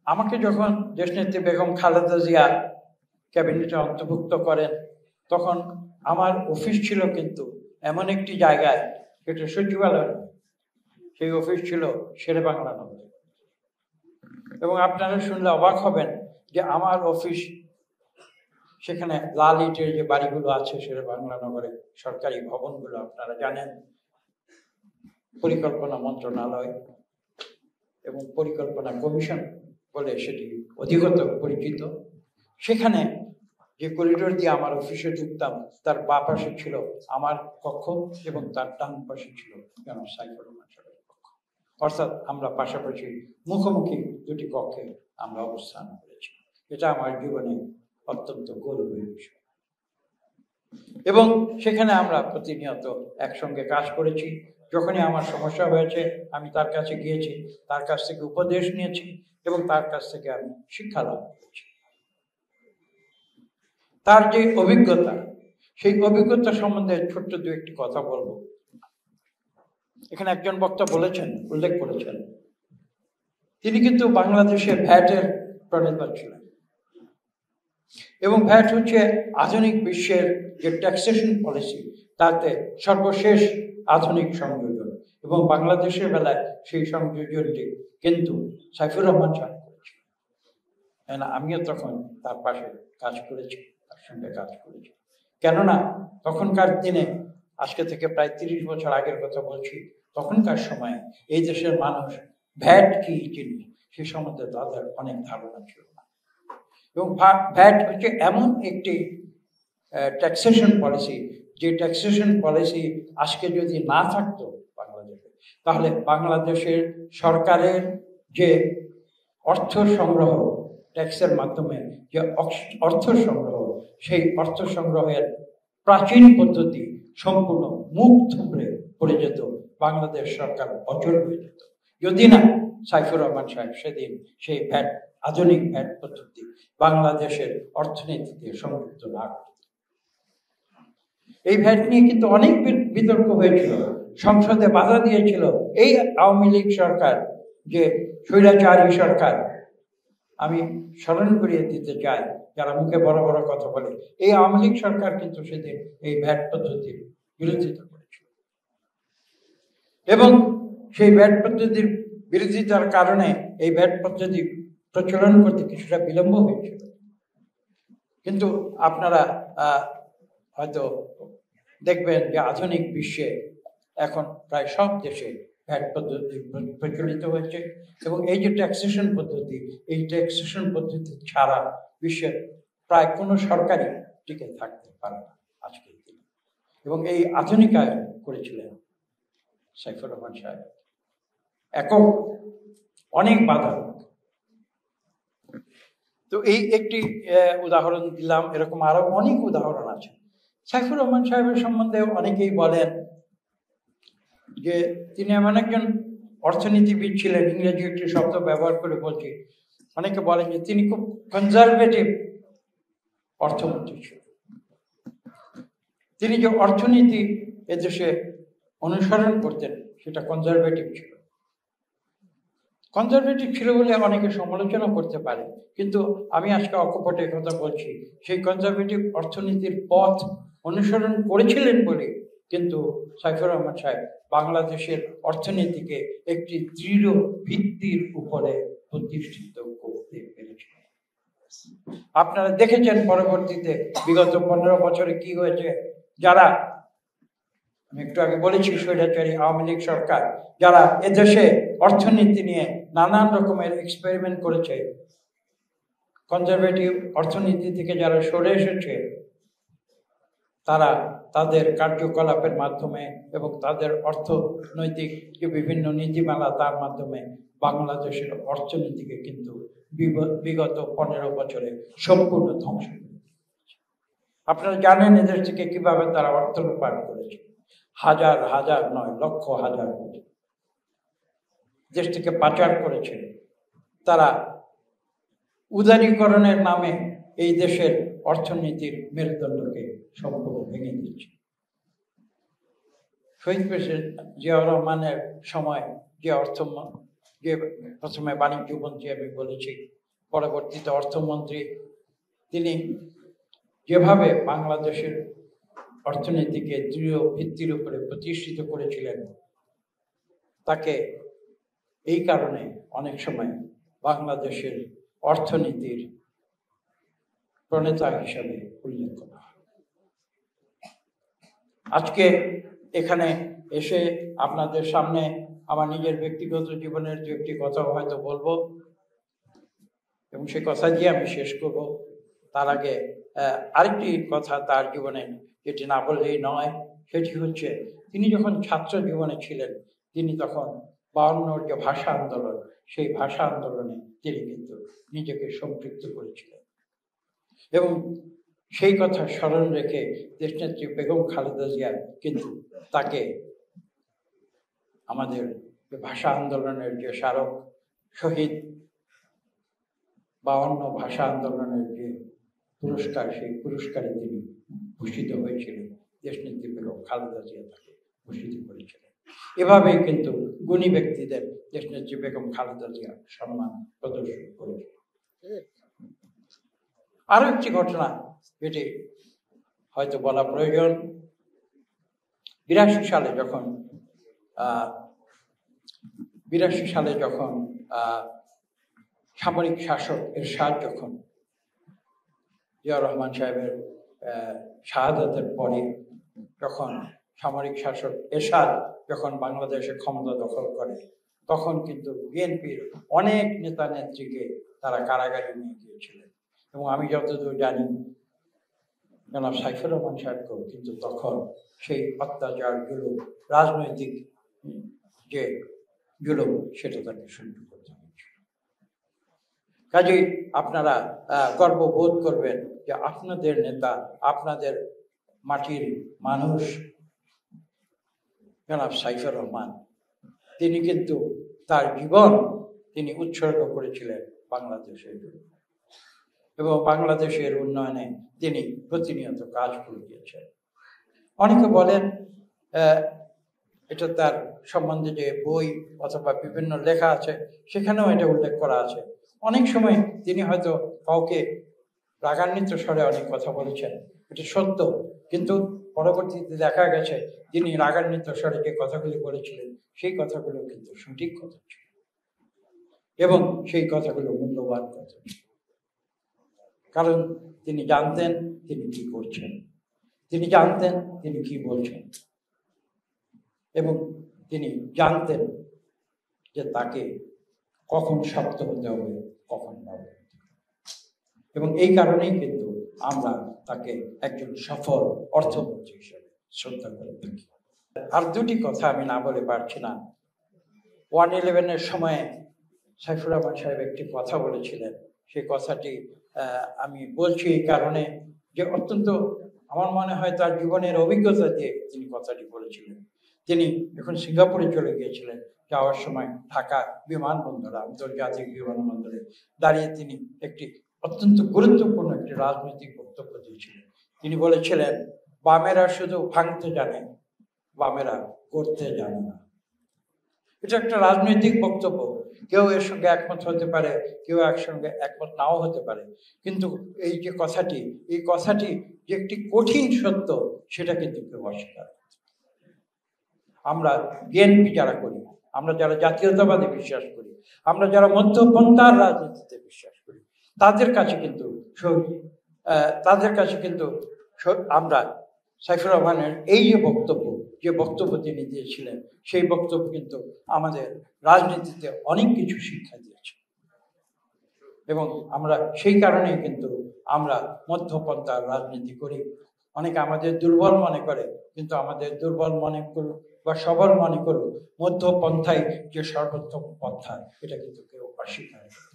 আমাকে যখন দেশনেত্রী বেগম খালেদা জিয়া ক্যাবিনেটে অন্তর্ভুক্ত করেন, তখন আমার অফিস ছিল কিন্তু এমন একটি জায়গায়, এটা সচিবালয়, সেই অফিস ছিল শেরেবাংলা নগরে। এবং আপনারা শুনলে অবাক হবেন যে আমার অফিস সেখানে লাল ইটের যে বাড়িগুলো আছে শেরেবাংলা নগরে, সরকারি ভবনগুলো আপনারা জানেন, পরিকল্পনা মন্ত্রণালয় এবং পরিকল্পনা কমিশন বলে সেটি অধিকতর পরিচিত। সেখানে যে করিডোর দিয়ে আমার অফিসে ঢুকতাম, তার বাঁ পাশে ছিল আমার কক্ষ এবং তার ডান পাশে ছিল জনাব সাইফুর রহমান সাহেবের কক্ষ। অর্থাৎ আমরা পাশাপাশি মুখোমুখি দুটি কক্ষে আমরা অবস্থান করেছি। এটা আমার জীবনে অত্যন্ত গৌরবের বিষয়। এবং সেখানে আমরা প্রতিনিয়ত একসঙ্গে কাজ করেছি। যখনই আমার সমস্যা হয়েছে আমি তার কাছে গিয়েছি, তার কাছ থেকে উপদেশ নিয়েছি এবং তার কাছ থেকে আমি শিক্ষা লাভ করেছি। তার যে অভিজ্ঞতা, সেই অভিজ্ঞতা সম্বন্ধে ছোট্ট দু একটি কথা বলবো। এখানে একজন বক্তা বলেছেন, উল্লেখ করেছেন, তিনি কিন্তু বাংলাদেশে ভ্যাটের প্রণেতা ছিলেন এবং ভ্যাট হচ্ছে আধুনিক বিশ্বের যে ট্যাক্সেশন পলিসি, তাতে সর্বশেষ আধুনিক সংযোজন, এবং বাংলাদেশের বেলায় সেই সংযোজনটি কিন্তু সাইফুর রহমান সাহেব করেছিলেন। আমিও তখন তার পাশে কাজ করেছি, তার সঙ্গে কাজ করেছি। কেননা তখনকার দিনে, আজকে থেকে প্রায় 30 বছর আগের কথা বলছি, তখনকার সময়ে এই দেশের মানুষ ভ্যাট কি জিনিস সে সম্বন্ধে তাদের অনেক ধারণা ছিল না। এবং ভ্যাট হচ্ছে এমন একটি ট্যাক্সেশন পলিসি, যে ট্যাক্সেশন পলিসি আজকে যদি না থাকতো বাংলাদেশে, তাহলে বাংলাদেশের সরকারের যে অর্থ সংগ্রহ, ট্যাক্সের মাধ্যমে যে অর্থ সংগ্রহ, সেই অর্থ সংগ্রহের প্রাচীন পদ্ধতি সম্পূর্ণ মুখ থুবড়ে পড়ে যেত, বাংলাদেশ সরকার অচল হয়ে যেত, যদি না সাইফুর রহমান সাহেব সেদিন সেই ভ্যাট, আধুনিক ভ্যাট পদ্ধতি বাংলাদেশের অর্থনীতিতে সংযুক্ত না করত। এই ভ্যাট নিয়ে কিন্তু অনেক বিতর্ক হয়েছিল, সংসদে বাধা দিয়েছিল এই আওয়ামী লীগ সরকার, যে স্বৈরাচারী সরকার। আমি স্মরণ করিয়ে দিতে চাই, যারা মুখে বড় বড় কথা বলে, এই আওয়ামী লীগ সরকার কিন্তু সেদিন এই ভ্যাট পদ্ধতির বিরোধিতা করেছিল এবং সেই ভ্যাট পদ্ধতির বিরোধিতার কারণে এই ভ্যাট পদ্ধতি প্রচলন করতে কিছুটা বিলম্ব হয়েছিল। কিন্তু আপনারা হয়তো দেখবেন যে আধুনিক বিশ্বে এখন প্রায় সব দেশে ভ্যাট পদ্ধতি প্রচলিত হয়েছে এবং এই যে ট্যাক্সেশন পদ্ধতি, এই ট্যাক্সেশন পদ্ধতি ছাড়া বিশ্বের প্রায় কোনো সরকারই টিকে থাকতে পারে না আজকের দিনে। এবং এই আধুনিকায়ন করেছিলেন সাইফুর রহমান সাহেব, একক, অনেক বাধা। তো এই একটি উদাহরণ দিলাম, এরকম আরো অনেক উদাহরণ আছে। সাইফুর রহমান সাহেবের সম্বন্ধে অনেকেই বলেন যে তিনি এমন একজন অর্থনীতিবিদ ছিলেন, ইংরেজি একটি শব্দ ব্যবহার করে বলছি, অনেকে বলেন যে তিনি খুব কনজারভেটিভ অর্থমন্ত্রী ছিলেন। তিনি যে অর্থনীতি এদেশে অনুসরণ করতেন সেটা কনজারভেটিভ ছিল। কনজারভেটিভ ছিল বলে অনেকে সমালোচনা করতে পারে, কিন্তু আমি আজকে অকপটে কথা বলছি, সেই কনজারভেটিভ অর্থনীতির পথ অনুসরণ করেছিলেন বলে কিন্তু সাইফুর রহমান সাহেব বাংলাদেশের অর্থনীতিকে একটি দৃঢ় ভিত্তির উপরে প্রতিষ্ঠিত করতে পেরেছিলেন। আপনারা দেখেছেন পরবর্তীতে বিগত 15 বছরে কি হয়েছে। যারা, আমি একটু আগে বলেছি, স্বৈরাচারী আওয়ামী লীগ সরকার, যারা এদেশে অর্থনীতি নিয়ে নানান রকমের এক্সপেরিমেন্ট করেছে, কনজারভেটিভ অর্থনীতি থেকে যারা সরে এসেছে, তারা তাদের কার্যকলাপের মাধ্যমে এবং তাদের অর্থনৈতিক যে বিভিন্ন নীতিমালা, তার মাধ্যমে বাংলাদেশের অর্থনীতিকে কিন্তু বিগত 15 বছরে সম্পূর্ণ ধ্বংস করেছে। আপনারা জানেন এদের থেকে কিভাবে তারা অর্থ রূপায়ণ করেছে, হাজার হাজার নয়, লক্ষ হাজার কোটি দেশ থেকে পাচার করেছে। তারা উদারীকরণের নামে এই দেশের অর্থনীতির মেরুদণ্ডকে সম্পূর্ণ ভেঙে দিয়েছে। শহীদ প্রেসিডেন্ট জিয়াউর রহমানের সময় যে যে প্রথমে বাণিজ্য মন্ত্রী আমি বলেছি, পরবর্তীতে অর্থমন্ত্রী, তিনি যেভাবে বাংলাদেশের অর্থনীতিকে দৃঢ় ভিত্তির উপরে প্রতিষ্ঠিত করেছিলেন, তাকে এই কারণে অনেক সময় বাংলাদেশের অর্থনীতির প্রণেতা হিসেবে উল্লেখ করা হয়। আজকে এখানে এসে আপনাদের সামনে আমার নিজের ব্যক্তিগত জীবনের যে একটি কথা হয়তো বলবো, এবং সে কথা দিয়ে আমি শেষ করব। তার আগে আরেকটি কথা তার জীবনে যেটি না বললেই নয়, সেটি হচ্ছে তিনি যখন ছাত্র জীবনে ছিলেন, তিনি তখন 52 যে ভাষা আন্দোলন, সেই ভাষা আন্দোলনে তিনি কিন্তু নিজেকে সম্পৃক্ত করেছিলেন। এবং সেই কথা স্মরণ রেখে দেশনেত্রী বেগম খালেদা জিয়া কিন্তু তাকে আমাদের ভাষা আন্দোলনের যে স্মারক শহীদ 52 ভাষা আন্দোলনের যে পুরস্কার, সেই পুরস্কারে তিনি ভূষিত হয়েছিলেন। দেশনেত্রী বেগম খালেদা জিয়া তাকে ভূষিত করেছিলেন। এভাবেই কিন্তু গুণী ব্যক্তিদের দেশনেত্রী বেগম খালেদা জিয়া সম্মান প্রদর্শন করেছিলেন। আরো একটি ঘটনা যেটি হয়তো বলা প্রয়োজন, 82 সালে যখন সামরিক শাসক এরশাদ যখন জিয়াউর রহমান সাহেবের শাহাদাতের পরে যখন সামরিক শাসক এরশাদ যখন বাংলাদেশে ক্ষমতা দখল করে, তখন কিন্তু বিএনপির অনেক নেতা নেত্রীকে তারা কারাগারে নিয়ে গিয়েছিলেন। এবং আমি যতদূর জানি, জনাব সাইফুর রহমান সাহেবকেও কিন্তু তখন সেই অত্যাচার জুলুম, রাজনৈতিক যে জুলুম, সেটা তাকে সহ্য করতে হয়েছিল। কাজেই আপনারা গর্ববোধ করবেন যে আপনাদের নেতা, আপনাদের মাটির মানুষ জনাব সাইফুর রহমান, তিনি কিন্তু তার জীবন তিনি উৎসর্গ করেছিলেন বাংলাদেশের জন্য, এবং বাংলাদেশের উন্নয়নে তিনি প্রতিনিয়ত কাজ করে গিয়েছেন। অনেকে বলেন এটা তার সম্বন্ধে যে বই অথবা বিভিন্ন লেখা আছে, সেখানেও এটা উল্লেখ করা আছে। অনেক সময় তিনি হয়তো কাউকে রাগান্বিত স্বরে অনেক কথা বলেছেন, এটা সত্য, কিন্তু পরবর্তীতে দেখা গেছে তিনি রাগান্বিত স্বরে যে কথাগুলি বলেছিলেন, সেই কথাগুলো কিন্তু সঠিক কথা ছিল, এবং সেই কথাগুলো মূল্যবান কথা ছিল। কারণ তিনি জানতেন তিনি কি করছেন, তিনি জানতেন তিনি কি বলছেন, এবং তিনি জানতেন যে তাকে কখন শক্ত হতে হবে, কখন নরম হতে হবে। এবং এই কারণেই কিন্তু আমরা তাকে একজন সফল অর্থমন্ত্রী হিসেবে শ্রদ্ধা করে থাকি। আর দুটি কথা আমি না বলে পারছি না। 111-এর সময়ে সাইফুর রহমান সাহেব একটি কথা বলেছিলেন। সেই কথাটি আমি বলছি এই কারণে যে অত্যন্ত আমার মনে হয় তার জীবনের অভিজ্ঞতা দিয়ে তিনি কথাটি বলেছিলেন। তিনি যখন সিঙ্গাপুরে চলে গিয়েছিলেন, যাওয়ার সময় ঢাকা বিমানবন্দরে, আন্তর্জাতিক বিমানবন্দরে দাঁড়িয়ে তিনি একটি অত্যন্ত গুরুত্বপূর্ণ একটি রাজনৈতিক বক্তব্য দিয়েছিলেন। তিনি বলেছিলেন, বামেরা শুধু ভাঙতে জানে, বামেরা করতে জানে না। এটা একটা রাজনৈতিক বক্তব্য। কেউ এর সঙ্গে একমত হতে পারে, কেউ একসঙ্গে একমত নাও হতে পারে, কিন্তু এই যে কথাটি, এই কথাটি যে একটি কঠিন সত্য, সেটা কিন্তু কেউ অস্বীকার করে। আমরা বিএনপি যারা করি, আমরা যারা জাতীয়তাবাদে বিশ্বাস করি, আমরা যারা মধ্যপন্থার রাজনীতিতে বিশ্বাস করি, তাদের কাছে কিন্তু আমরা সাইফুর রহমানের এই যে বক্তব্য তিনি দিয়েছিলেন, সেই বক্তব্য কিন্তু আমাদের রাজনীতিতে অনেক কিছু শিক্ষা দিয়েছে। এবং আমরা সেই কারণেই কিন্তু আমরা মধ্যপন্থার রাজনীতি করি। অনেকে আমাদের দুর্বল মনে করে, কিন্তু আমাদের দুর্বল মনে করুক বা সবল মনে করুক, মধ্যপন্থাই যে সর্বোত্তম পন্থা, এটা কিন্তু কেউ অস্বীকার করে।